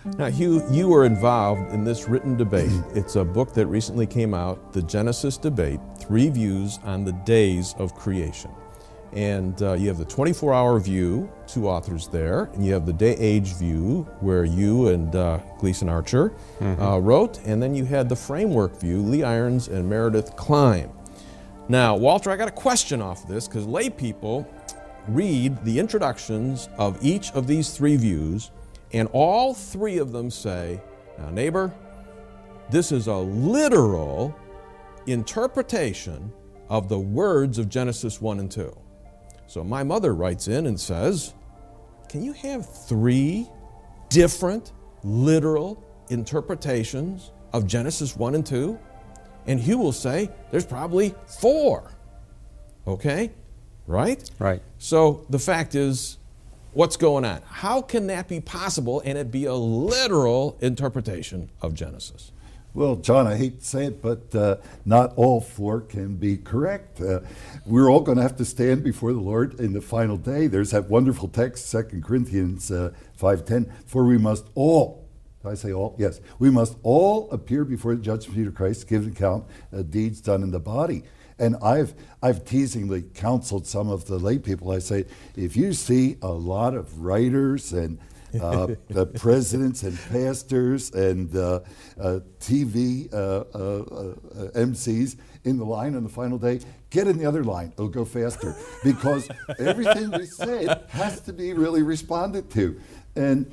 Now, Hugh, you were involved in this written debate. It's a book that recently came out, The Genesis Debate, 3 Views on the Days of Creation. And you have the 24-hour view, 2 authors there, and you have the day-age view, where you and Gleason Archer wrote, and then you had the framework view, Lee Irons and Meredith Klein. Now, Walter, I got a question off this, because lay people read the introductions of each of these 3 views, and all 3 of them say, now neighbor, this is a literal interpretation of the words of Genesis 1 and 2. So my mother writes in and says, can you have 3 different literal interpretations of Genesis 1 and 2? And Hugh will say, there's probably 4. Okay? Right? Right. So the fact is, what's going on? How can that be possible and it be a literal interpretation of Genesis? Well, John, I hate to say it, but not all 4 can be correct. We're all going to have to stand before the Lord in the final day. There's that wonderful text, 2 Corinthians 5:10, for we must all, did I say all? Yes. We must all appear before the judgment seat of Christ, give an account of deeds done in the body. And I've teasingly counseled some of the lay people. I say, if you see a lot of writers and the presidents and pastors and TV MCs in the line on the final day, get in the other line. It'll go faster. Because everything we say has to be really responded to. And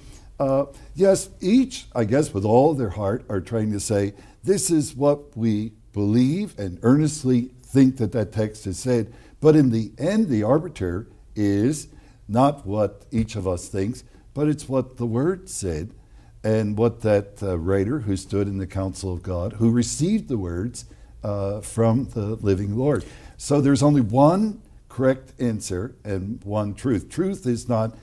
yes, each, I guess, with all their heart, are trying to say, this is what we believe and earnestly think that that text has said. But in the end, the arbiter is not what each of us thinks, but it's what the Word said, and what that writer who stood in the counsel of God, who received the words from the living Lord. So there's only one correct answer and one truth. Truth is not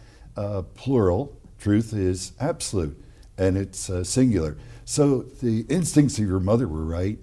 plural. Truth is absolute, and it's singular. So the instincts of your mother were right.